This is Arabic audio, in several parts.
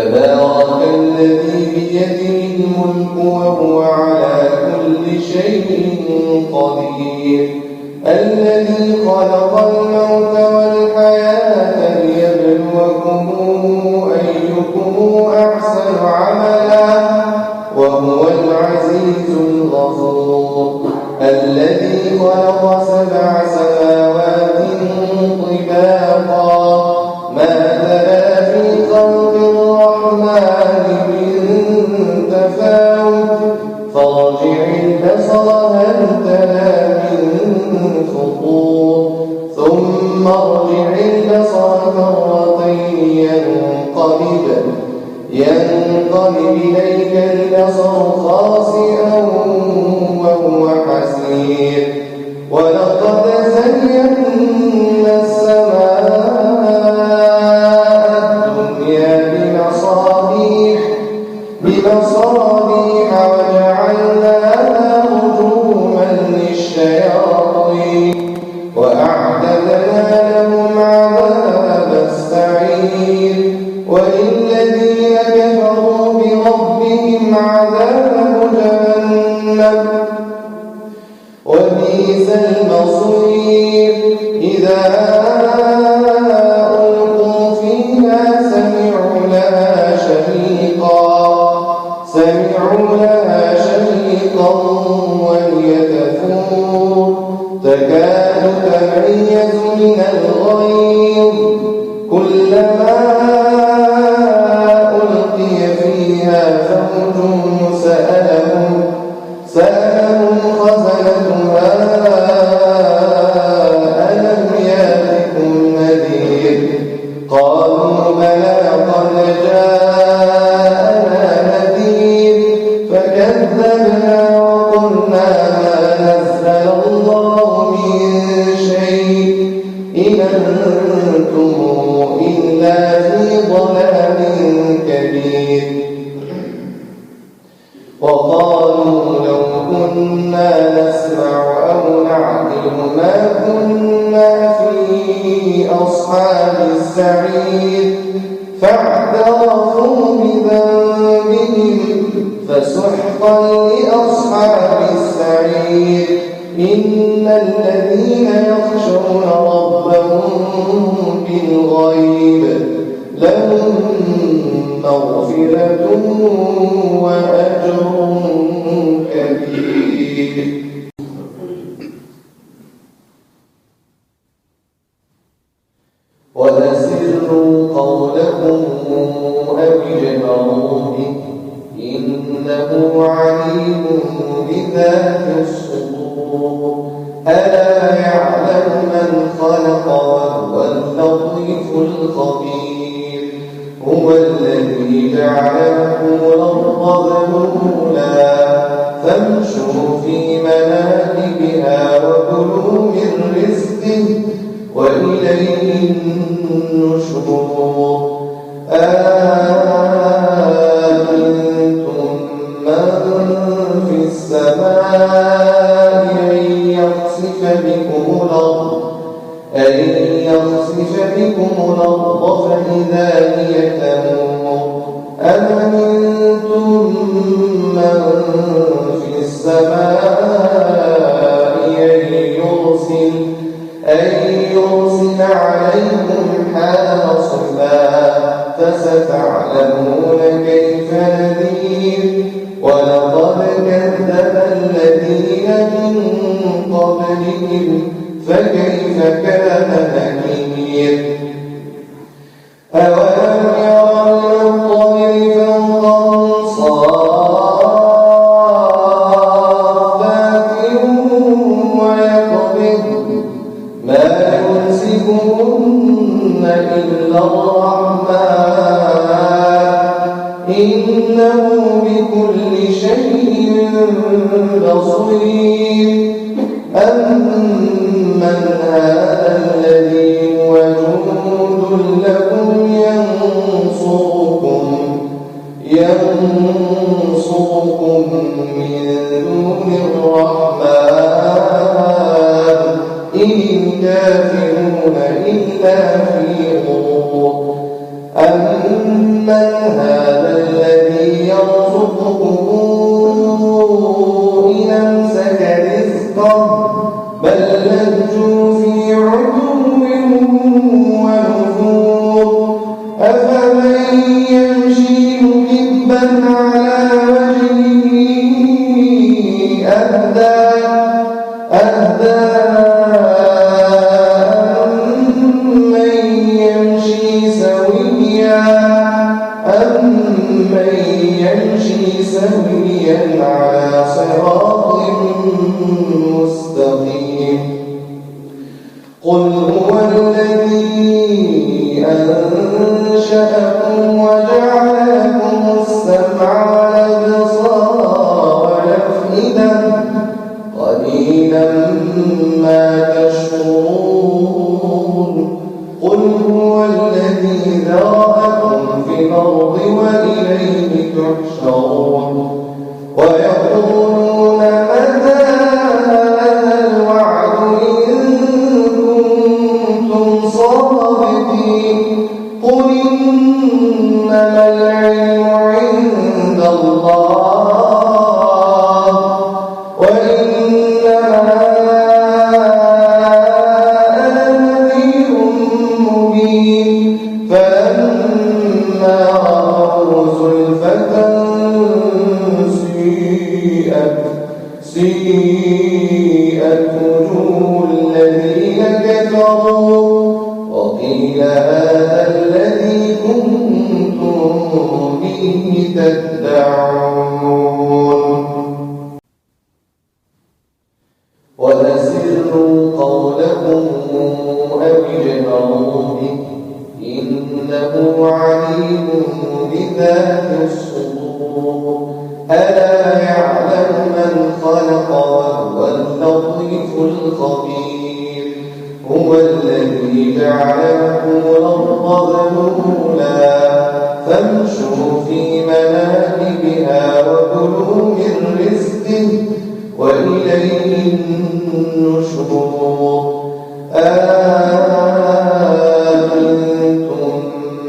تبارك الذي بيده الملك وهو على كل شيء قدير الذي خلق الموت والحياة ليبلوكم أيكم أحسن عملا وهو العزيز الغفور الذي خلق 7 سماوات طباقا ما ترى في خلق الرحمن من تفاوت فارجع البصر هل ترى من فطور ثم ارجع البصر مرتين ينقلب إليك البصر خاسئا وهو حسير ولقد زينا السماء الدنيا بمصابيح وجعلناها رجوما للشياطين وأعتدنا لهم عذاب السعير وللذين كفروا بربهم عذاب جهنم وبئس المصير إذا ألقوا فيها سمعوا لها شهيقا وهي تفور تكاد تميز من الغيظ كلما ألقي فيها فوج سألهم خزنتها ألم يأتكم نذير قالوا بلى قد جاءنا نذير فكذبنا وقلنا ما نزل الله من شيء إن أنتم إلا في ضلال كبير وقالوا لو كنا نسمع أو نعقل ما كنا في أصحاب السعير فاعترفوا بذنبهم فسحقا لأصحاب السعير إن الذين يخشون ربهم بالغيب لهم مغفرة وأجر كبير وأسروا قولكم أو اجهروا به إنه عليم بذات الصدور ألا يعلم من خلق وهو اللطيف الخبير هو الذي جعل لكم الأرض ذلولا فامشوا في مناكبها وكلوا من رزقه وإليه النشور أأمنتم من في السماء أن يخسف بكم الأرض فإذا هي تمور أأمنتم من في السماء أن يرسل عليكم حاصبا فستعلمون كيف نذير ولقد كذب الذين من قبلهم فكيف كان نكير أولم يروا الطير فوقهم صافات ويقبض ما يمسكهن إلا الرحمن إنه بكل شيء بصير أمن هذا الذي هو جند لكم ينصركم من دون الرحمن إن الكافرون إلا في غرور أمن هذا كذبا على وجهه أهدى أمن يمشي سويا على صراط مستقيم قل هو الذي أنشأكم وجعل لكم السمع والأبصار والأفئدة قليلا ما تشكرون قل هو الذي ذرأكم في الأرض وإليه تحشرون ويقولون متى هذا الوعد إن كنتم صادقين قل إنما العلم عند الله وإنما أنا نذير مبين فلما رأوا زلفة سيئت وجوه الذين كفروا وقيل هذا الذي كنتم به تدعون وأسروا قولكم أو اجهروا به إنه عليم بذات الصدور ألا يعلم من خلق وهو اللطيف الخبير هو الذي جعلكم الأرض ذلولا فامشوا في مناكبها وكلوا من رزقه وإليه النشور أأمنتم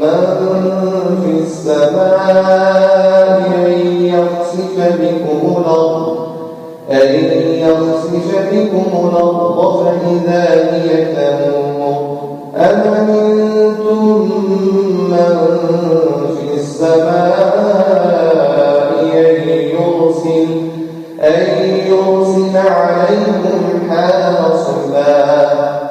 من في السماء أن يخسف بكم الأرض فإذا هي تمور أم أمنتم من في السماء أن يرسل عليكم حاصبا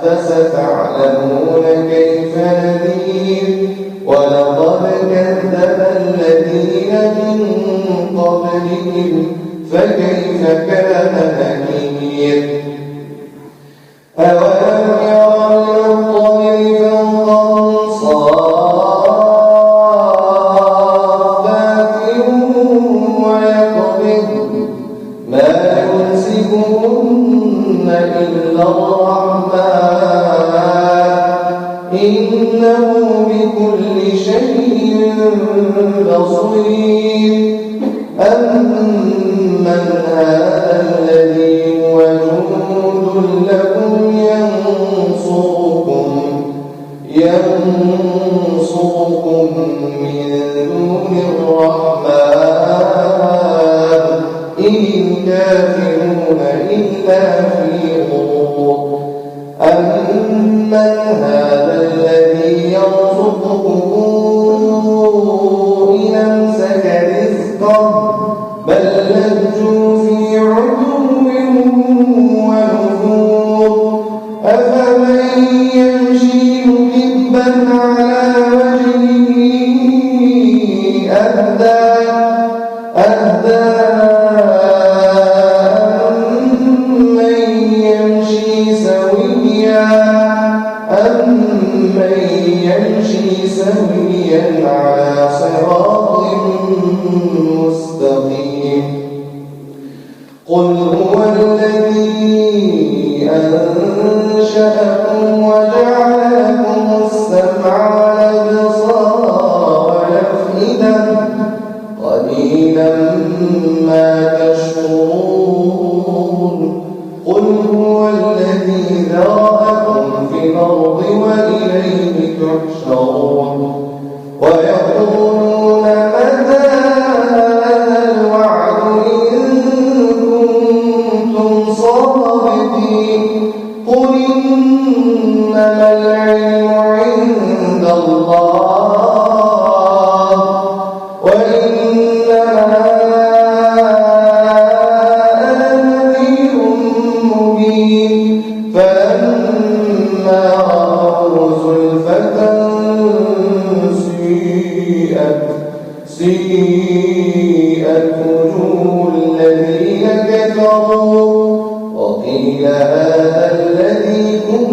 فستعلمون كيف نذير ولقد كذب الذين من قبلهم فكيف كان نكير أولم يروا الطير فوقهم صافات ويقبضن ما يمسكهن إلا الرحمن إنه بكل شيء بصير أمن هذا الذي هو جند لكم ينصركم من دون الرحمن إن الكافرون إلا في غرور أمن هذا الذي يرزقكم إن أمسك رزقه بل لجوا في عتو ونفور أفمن يمشي مكبا على وجهه أهدى أمن يمشي سويا على صراط مستقيم قل هو الذي أنشأكم وجعل لكم السمع والأبصار والأفئدة قليلا ما تشكرون قل هو الذي ذرأكم في الأرض وإليه تحشرون ويقولون متى هذا الوعد إن كنتم صادقين قل إنما العلم عند الله وإنما سيئت وجوه الذين كفروا وقيل هذا الذي كنتم